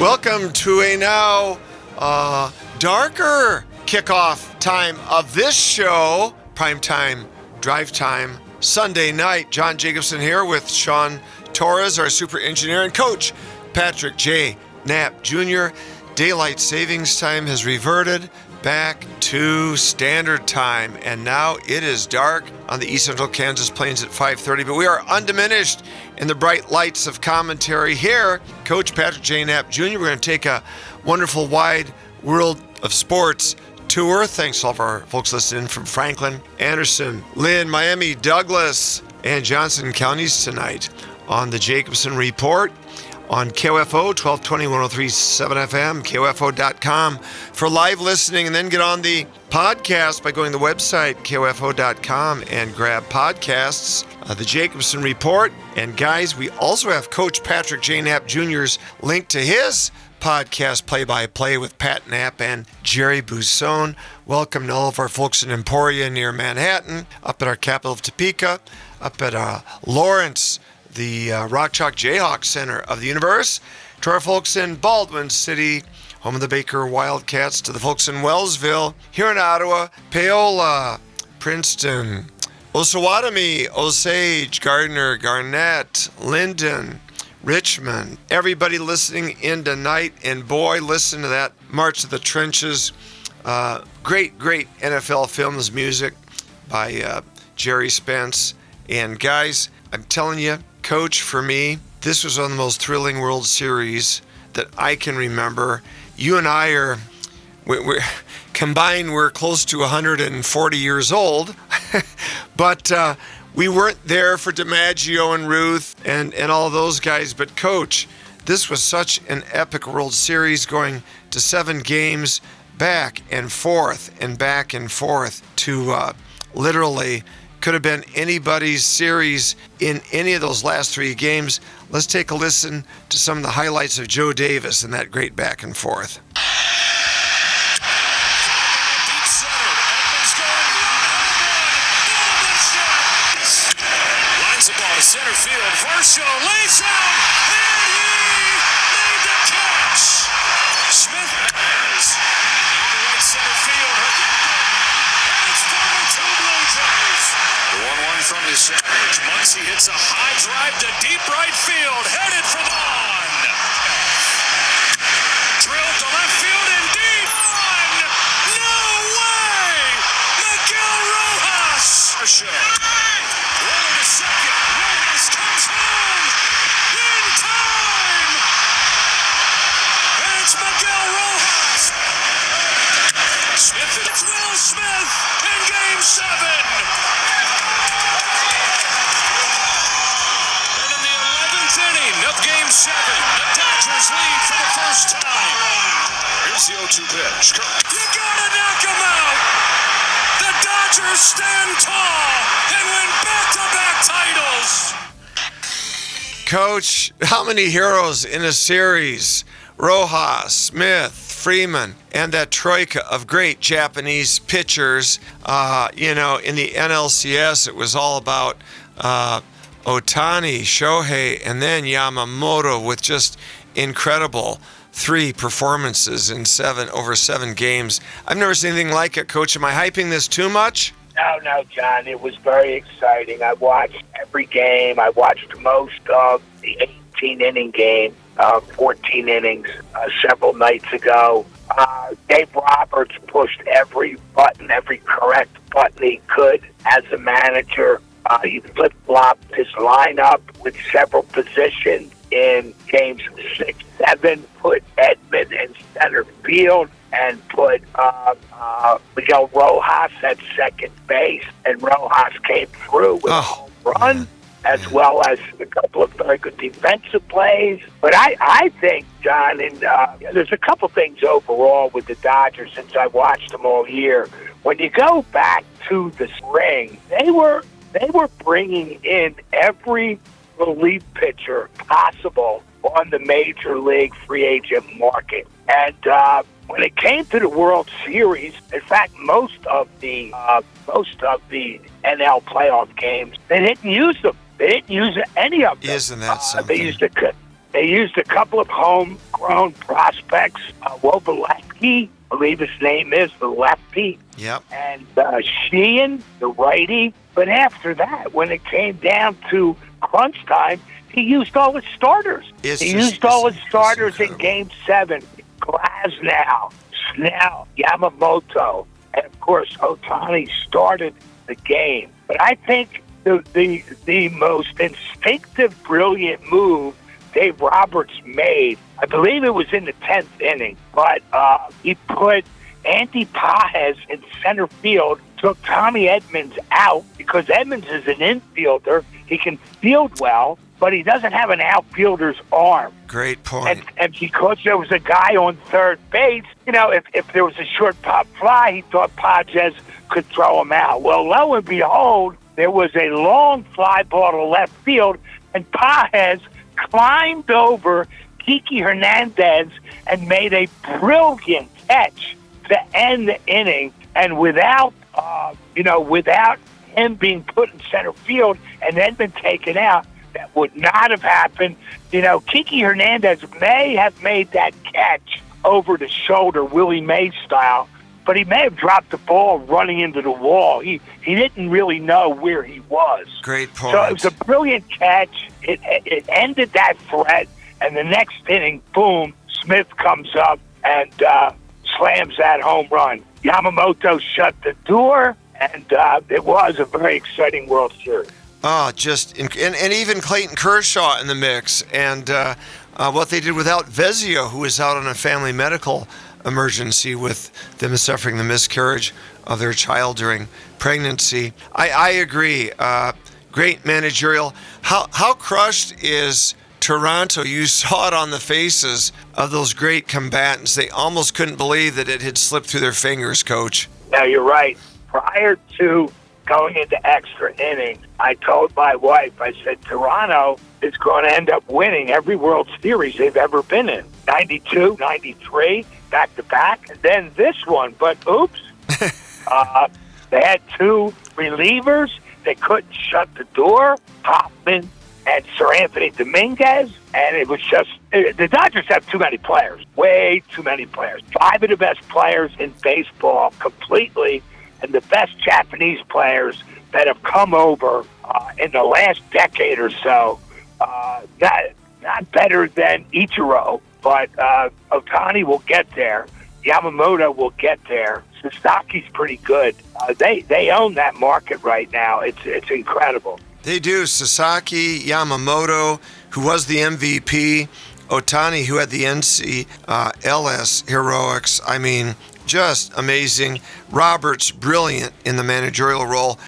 Welcome to a now darker kickoff time of this show, primetime, drive time, Sunday night. John Jacobson here with Sean Torres, our super engineer, and Coach Patrick J. Knapp Jr. Daylight savings time has reverted back to standard time, and now it is dark on the East Central Kansas Plains at 5:30, but we are undiminished in the bright lights of commentary here. Coach Patrick J. Knapp Jr., we're going to take a wonderful wide world of sports tour. Thanks to all of our folks listening from Franklin, Anderson, Lynn, Miami, Douglas, and Johnson counties tonight on the Jacobson Report on KOFO 1220 103.7 FM, KOFO.com for live listening, and then get on the podcast by going to the website, KOFO.com, and grab podcasts, the Jacobson Report. And guys, we also have Coach Patrick J. Knapp Jr.'s link to his podcast, Play-by-Play with Pat Knapp and Jerry Busson. Welcome to all of our folks in Emporia near Manhattan, up at our capital of Topeka, up at Lawrence, the Rock Chalk Jayhawks Center of the universe, to our folks in Baldwin City, home of the Baker Wildcats, to the folks in Wellsville, here in Ottawa, Paola, Princeton, Osawatomie, Osage, Gardner, Garnett, Linden, Richmond, everybody listening in tonight, and boy, listen to that March of the Trenches. Great NFL Films music by Jerry Spence. And guys, I'm telling you, Coach, for me, this was one of the most thrilling World Series that I can remember. You and I we're combined, we're close to 140 years old, but we weren't there for DiMaggio and Ruth and all of those guys. But Coach, this was such an epic World Series, going to 7 games, back and forth to literally could have been anybody's series in any of those last 3 games. Let's take a listen to some of the highlights of Joe Davis and that great back and forth. Deep center, Edmonds going lines the ball to center field. Varsho lays out, and he made the catch. Smith has on the right center field. And it's 4-2 Blue Jays. The 1-1 from the Savage. Muncy hits a high drive to deep right field, headed for the lawn. Drilled to left field and deep. No way! Miguel Rojas. Rolling to second. Rojas comes home in time. And it's Miguel Rojas. Smith, it's Will Smith in Game 7. Of Game 7, the Dodgers lead for the first time. Here's the 0-2 pitch. You gotta knock him out. The Dodgers stand tall and win back-to-back titles. Coach, how many heroes in a series? Rojas, Smith, Freeman, and that troika of great Japanese pitchers. In the NLCS, it was all about Otani, Shohei, and then Yamamoto with just incredible 3 performances in over 7 games. I've never seen anything like it, Coach. Am I hyping this too much? No, John. It was very exciting. I watched every game. I watched most of the 18-inning game, 14 innings, several nights ago. Dave Roberts pushed every correct button he could as a manager. He flip-flopped his lineup with several positions in games 6, 7, put Edmund in center field, and put Miguel Rojas at second base. And Rojas came through with a home run, as well as a couple of very good defensive plays. But I think, John, and there's a couple things overall with the Dodgers since I watched them all year. When you go back to the spring, they were bringing in every relief pitcher possible on the major league free agent market. And when it came to the World Series, in fact, most of the NL playoff games, they didn't use them. They didn't use any of them. Isn't that something? They used a couple of homegrown prospects. Wobolewski, I believe his name is, the lefty. Yep. And Sheehan, the righty. But after that, when it came down to crunch time, he used all his starters. He used all his starters in Game 7. Glasnow, Snell, Yamamoto, and of course Ohtani started the game. But I think the most instinctive, brilliant move Dave Roberts made, I believe it was in the 10th inning, but he put Andy Pages in center field, took Tommy Edmonds out because Edmonds is an infielder. He can field well, but he doesn't have an outfielder's arm. Great point. And because there was a guy on third base, if there was a short pop fly, he thought Pages could throw him out. Well, lo and behold, there was a long fly ball to left field, and Pages climbed over Kiki Hernandez and made a brilliant catch to end the inning. And without him being put in center field and then been taken out, that would not have happened. Kiki Hernandez may have made that catch over the shoulder, Willie Mays style, but he may have dropped the ball running into the wall. He didn't really know where he was. Great point. So it was a brilliant catch. It ended that threat, and the next inning, boom, Smith comes up and slams that home run. Yamamoto shut the door, and it was a very exciting World Series. Oh, and even Clayton Kershaw in the mix, and what they did without Vezio, who was out on a family medical emergency with them suffering the miscarriage of their child during pregnancy. I agree. Great managerial. How crushed is Toronto? You saw it on the faces of those great combatants. They almost couldn't believe that it had slipped through their fingers, Coach. Now, you're right. Prior to going into extra innings, I told my wife, I said, Toronto is going to end up winning every World Series they've ever been in. 92, 93, back-to-back, and then this one. But oops, they had two relievers. They couldn't shut the door, Hoffman and Sir Anthony Dominguez, and it was just, the Dodgers have too many players, way too many players. 5 of the best players in baseball completely, and the best Japanese players that have come over in the last decade or so. Not better than Ichiro, but Ohtani will get there. Yamamoto will get there. Sasaki's pretty good. They own that market right now. It's incredible. They do. Sasaki, Yamamoto, who was the MVP, Ohtani, who had the NCLS heroics. I mean, just amazing. Roberts, brilliant in the managerial role.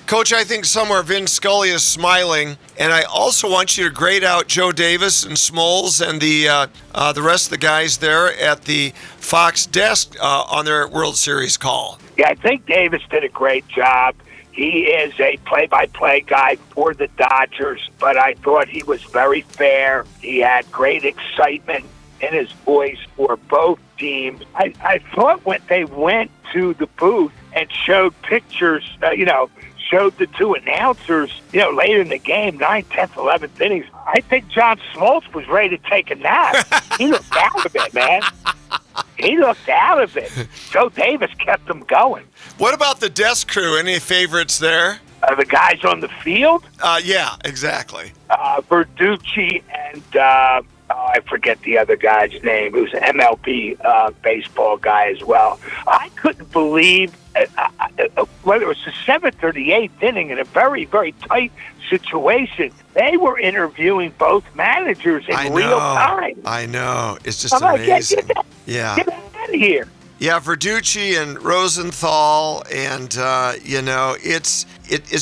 Coach, I think somewhere Vin Scully is smiling, and I also want you to grade out Joe Davis and Smoles and the rest of the guys there at the Fox desk on their World Series call. Yeah, I think Davis did a great job. He is a play-by-play guy for the Dodgers, but I thought he was very fair. He had great excitement in his voice for both teams. I thought when they went to the booth and showed pictures, showed the two announcers, late in the game, 9th, 10th, 11th innings, I think John Smoltz was ready to take a nap. He looked out of it, man. He looked out of it. Joe Davis kept them going. What about the desk crew? Any favorites there? The guys on the field? Yeah, exactly. Verducci and I forget the other guy's name. It was an MLB baseball guy as well. I couldn't believe whether it was the 7th or the 8th inning in a very, very tight situation. They were interviewing both managers in real time. I know. It's just amazing. Get out of here. Yeah, Verducci and Rosenthal, and it's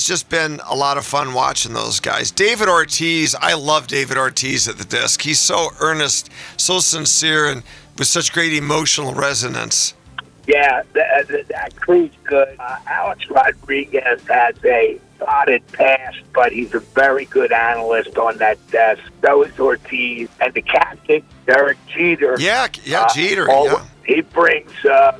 just been a lot of fun watching those guys. David Ortiz, I love David Ortiz at the desk. He's so earnest, so sincere, and with such great emotional resonance. Yeah, that crew's good. Alex Rodriguez has a spotted past, but he's a very good analyst on that desk. So is Ortiz. And the captain, Derek Jeter. Yeah, Jeter. He brings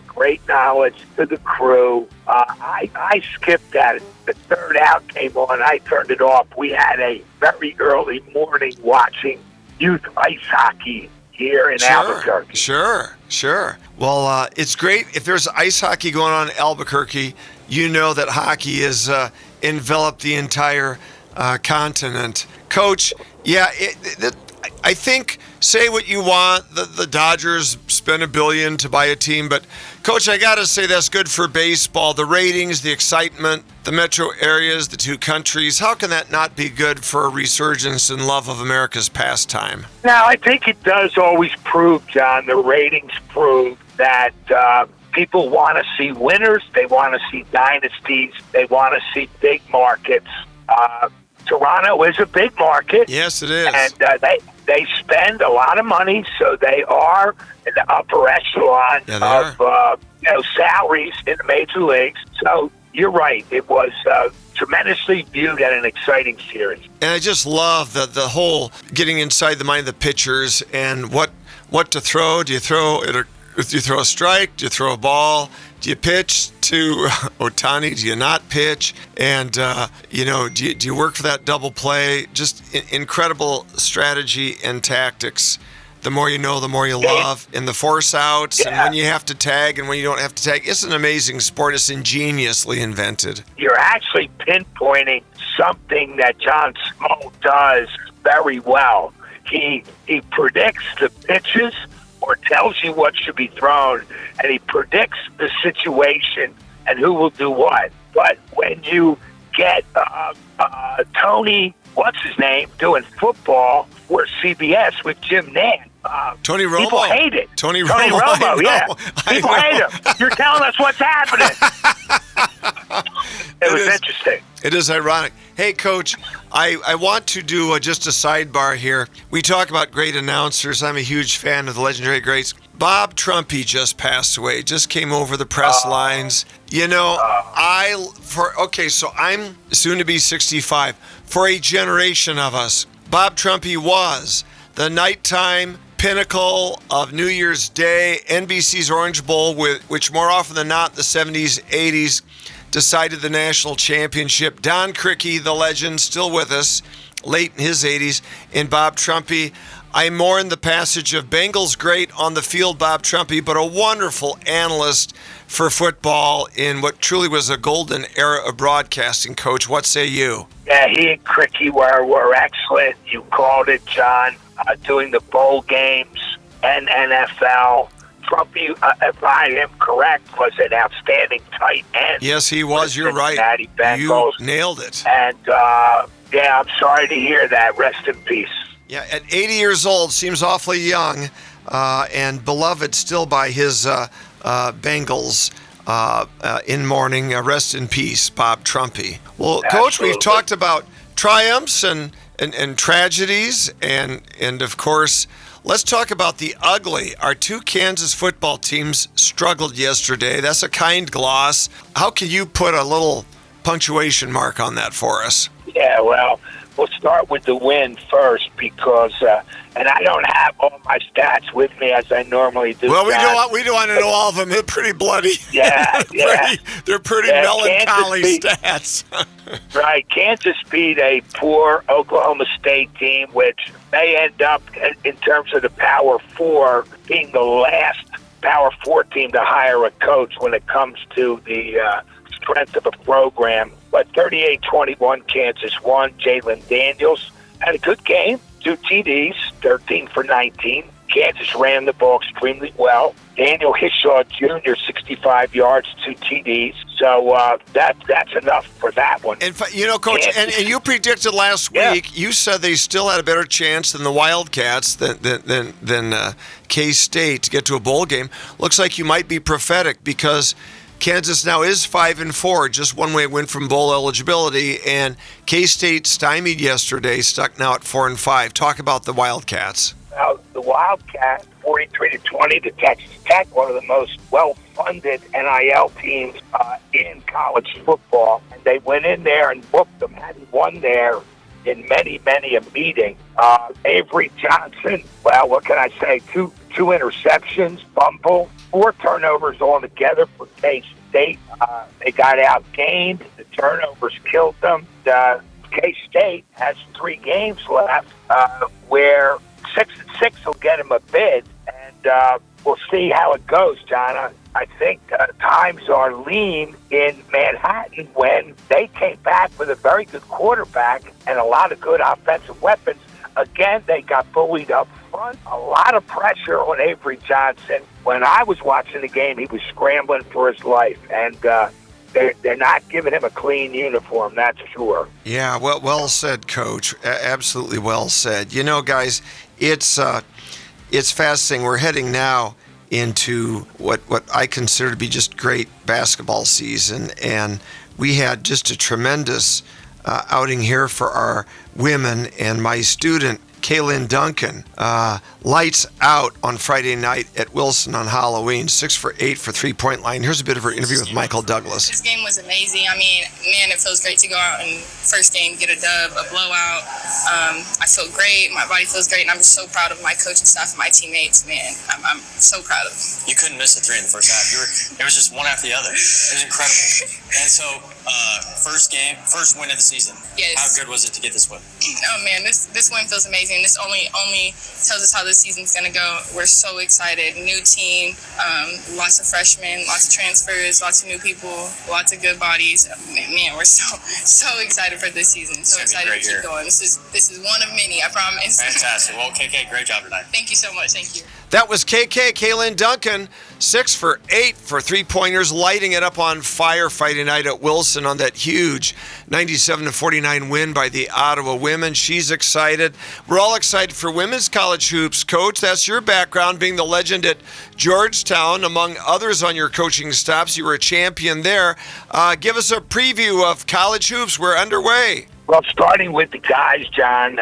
great knowledge to the crew. I skipped that. The third out came on. I turned it off. We had a very early morning watching youth ice hockey here in Albuquerque. Sure. Well, it's great. If there's ice hockey going on in Albuquerque, you know that hockey has enveloped the entire continent. Coach, I think, say what you want, the Dodgers spent $1 billion to buy a team, but Coach, I got to say that's good for baseball. The ratings, the excitement, the metro areas, the two countries. How can that not be good for a resurgence in love of America's pastime? Now, I think it does always prove, John, the ratings prove that people want to see winners. They want to see dynasties. They want to see big markets. Toronto is a big market. Yes, it is. And they spend a lot of money, so they are in the upper echelon of salaries in the major leagues. So you're right. It was tremendously viewed and an exciting series. And I just love the whole getting inside the mind of the pitchers and what to throw. Do you throw a strike? Do you throw a ball? Do you pitch to Ohtani? Do you not pitch? And, do you work for that double play? Just incredible strategy and tactics. The more you know, the more you love. And the force outs, and when you have to tag and when you don't have to tag. It's an amazing sport. It's ingeniously invented. You're actually pinpointing something that John Smoltz does very well. He predicts the pitches or tells you what should be thrown, and he predicts the situation and who will do what. But when you get Tony, what's his name, doing football for CBS with Jim Nantz, Tony Romo. People hate it. Tony Romo, yeah. People hate him. You're telling us what's happening. It was interesting. It is ironic. Hey, Coach, I want to do just a sidebar here. We talk about great announcers. I'm a huge fan of the legendary greats. Bob Trumpy just passed away. Just came over the press lines. So I'm soon to be 65. For a generation of us, Bob Trumpy was the nighttime pinnacle of New Year's Day, NBC's Orange Bowl, which more often than not, the 70s, 80s, decided the national championship. Don Criqui, the legend, still with us, late in his 80s, and Bob Trumpy. I mourn the passage of Bengals great on the field, Bob Trumpy, but a wonderful analyst for football in what truly was a golden era of broadcasting. Coach, what say you? Yeah, he and Criqui were excellent. You called it, John, doing the bowl games and NFL. Trumpy, if I am correct, was an outstanding tight end. Yes, he was. You're right. Bengals. You nailed it. And, I'm sorry to hear that. Rest in peace. Yeah, at 80 years old, seems awfully young, and beloved still by his Bengals in mourning. Rest in peace, Bob Trumpy. Well, Absolutely. Coach, we've talked about triumphs and tragedies, and of course, let's talk about the ugly. Our two Kansas football teams struggled yesterday. That's a kind gloss. How can you put a little punctuation mark on that for us? Yeah, well, we'll start with the win first because, and I don't have all my stats with me as I normally do. Well, we don't want to know all of them. They're pretty bloody. Yeah, They're pretty melancholy stats. Right. Kansas beat a poor Oklahoma State team, which may end up, in terms of the Power Four, being the last Power Four team to hire a coach when it comes to the strength of a program. But 38-21, Kansas won. Jalen Daniels had a good game, 2 TDs, 13 for 19. Kansas ran the ball extremely well. Daniel Hishaw Jr., 65 yards, 2 TDs. So that's enough for that one. And Coach, and you predicted last week. You said they still had a better chance than the Wildcats than K-State to get to a bowl game. Looks like you might be prophetic because Kansas now is 5-4, just one way win from bowl eligibility, and K-State stymied yesterday, stuck now at 4-5. Talk about the Wildcats. Now, the Wildcats, 43-20 to Texas Tech, one of the most well-funded NIL teams in college football. And they went in there and booked them, hadn't won there in many a meeting. Avery Johnson, well, what can I say? Two interceptions, fumble, 4 turnovers altogether for K-State. They got outgained. The turnovers killed them. K-State has 3 games left where him a bid, and we'll see how it goes, John. I think times are lean in Manhattan when they came back with a very good quarterback and a lot of good offensive weapons. Again, they got bullied up front. A lot of pressure on Avery Johnson. When I was watching the game, he was scrambling for his life, and they're not giving him a clean uniform, that's sure. Yeah, well said, Coach. Absolutely well said. You know, guys, it's fascinating. We're heading now into what I consider to be just great basketball season, and we had just a tremendous outing here for our women, and my student Kaylin Duncan, lights out on Friday night at Wilson on Halloween, 6 for 8 for three-point line. Here's a bit of her interview with Michael Douglas. This game was amazing. I mean, man, it feels great to go out and first game get a dub, a blowout. I feel great. My body feels great, and I'm just so proud of my coaching staff and my teammates, man. I'm so proud of them. You couldn't miss a three in the first half. It was just one after the other. It was incredible. And so, first win of the season. Yes. How good was it to get this win? Oh man, this win feels amazing. This only tells us how this season's gonna go. We're so excited. New team, lots of freshmen, lots of transfers, lots of new people, lots of good bodies. Man, we're so excited for this season. So excited to keep going. This is one of many, I promise. Fantastic. Well, KK, great job tonight. Thank you so much. Thank you. That was Kaylin Duncan, 6 for 8 for three-pointers, lighting it up on fire Friday night at Wilson on that huge 97-49 win by the Ottawa women. She's excited. We're all excited for women's college hoops. Coach, that's your background, being the legend at Georgetown, among others on your coaching stops. You were a champion there. Give us a preview of college hoops. We're underway. Well, starting with the guys, John,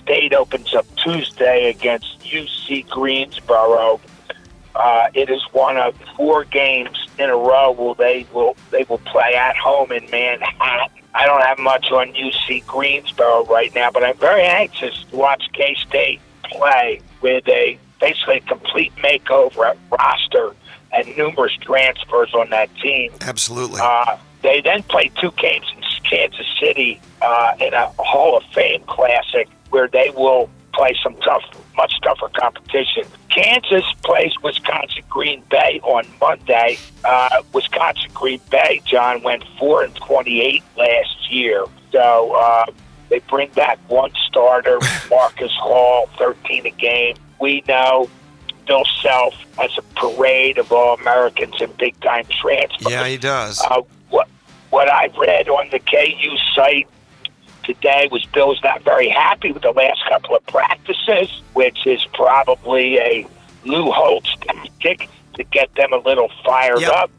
State opens up Tuesday against UC Greensboro. It is one of 4 games in a row where they will play at home in Manhattan. I don't have much on UC Greensboro right now, but I'm very anxious to watch K-State play with basically a complete makeover at roster and numerous transfers on that team. Absolutely. They then play 2 games in Kansas City in a Hall of Fame Classic where they will play some much tougher competition. Kansas plays Wisconsin-Green Bay on Monday. Wisconsin-Green Bay, John, went 4-28 last year. So they bring back one starter, Marcus Hall, 13 a game. We know Bill Self has a parade of All-Americans and big-time transfers. Yeah, he does. What I read on the KU site today was Bill's not very happy with the last couple of practices, which is probably a Lou Holtz tactic to get them a little fired up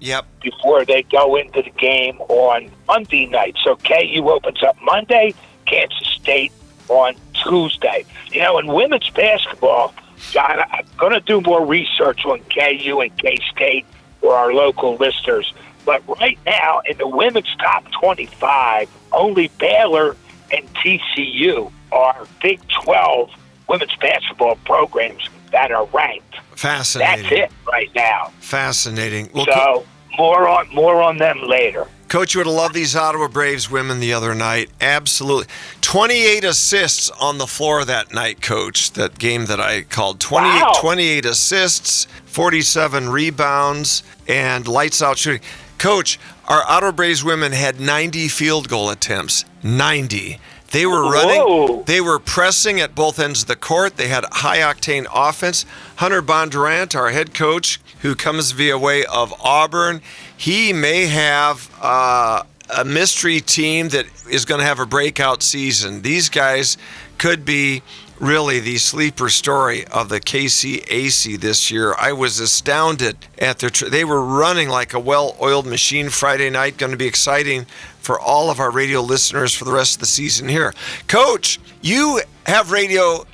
before they go into the game on Monday night. So KU opens up Monday, Kansas State on Tuesday. You know, in women's basketball, John, I'm going to do more research on KU and K-State for our local listeners. But right now, in the women's top 25, only Baylor and TCU are Big 12 women's basketball programs that are ranked. Fascinating. That's it right now. Fascinating. Well, so more on them later. Coach, you would have loved these Ottawa Braves women the other night. Absolutely. 28 assists on the floor that night, Coach, that game that I called. 28 assists, 47 rebounds, and lights out shooting. Coach, our Ottawa Braves women had 90 field goal attempts. 90. They were running. Whoa. They were pressing at both ends of the court. They had high-octane offense. Hunter Bondurant, our head coach, who comes via way of Auburn, he may have a mystery team that is going to have a breakout season. These guys could be really the sleeper story of the KCAC this year. I was astounded at they were running like a well-oiled machine Friday night. Going to be exciting for all of our radio listeners for the rest of the season here. Coach, you have radio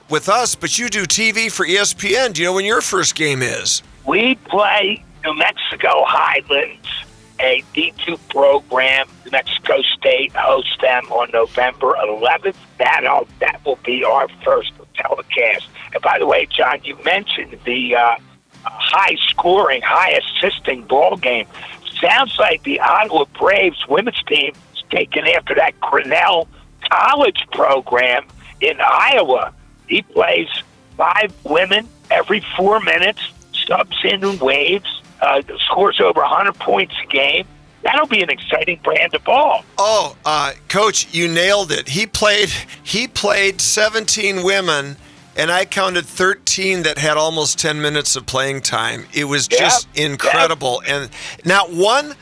with us, but you do TV for ESPN. Do you know when your first game is? We play New Mexico Highlands, a D2 program. New Mexico State hosts them on November 11th. That will be our first telecast. And by the way, John, you mentioned the high-scoring, high-assisting ball game. Sounds like the Ottawa Braves women's team is taken after that Grinnell College program in Iowa. He plays 5 women every 4 minutes, subs in and waves, scores over 100 points a game. That'll be an exciting brand of ball. Oh, Coach, you nailed it. He played 17 women, and I counted 13 that had almost 10 minutes of playing time. It was just incredible. And not one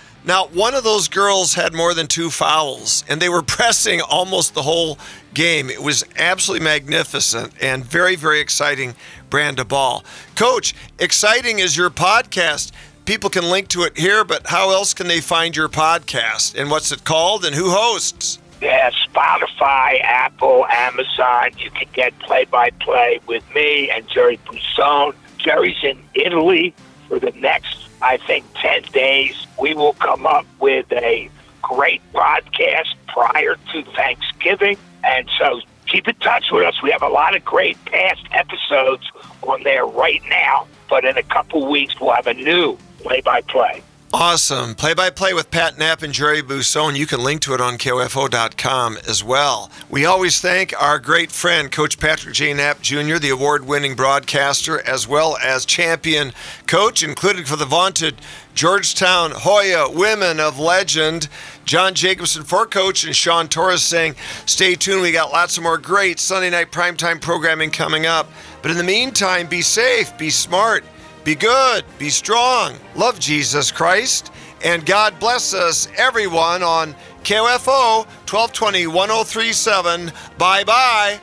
of those girls had more than 2 fouls, and they were pressing almost the whole game. It was absolutely magnificent and very, very exciting brand of ball. Coach, exciting is your podcast. People can link to it here, but how else can they find your podcast? And what's it called, and who hosts? Yeah, Spotify, Apple, Amazon. You can get play-by-play with me and Jerry Busson. Jerry's in Italy for the next, I think, 10 days. We will come up with a great broadcast prior to Thanksgiving. And so keep in touch with us. We have a lot of great past episodes on there right now. But in a couple weeks, we'll have a new play-by-play. Awesome. Play-by-play with Pat Knapp and Jerry Busson. You can link to it on KOFO.com as well. We always thank our great friend, Coach Patrick J. Knapp Jr., the award-winning broadcaster, as well as champion coach, including for the vaunted Georgetown Hoya Women of Legend, John Jacobson for coach, and Sean Torres saying, stay tuned. We got lots of more great Sunday night primetime programming coming up. But in the meantime, be safe, be smart, be good, be strong, love Jesus Christ, and God bless us, everyone, on KOFO 1220 1037. Bye-bye.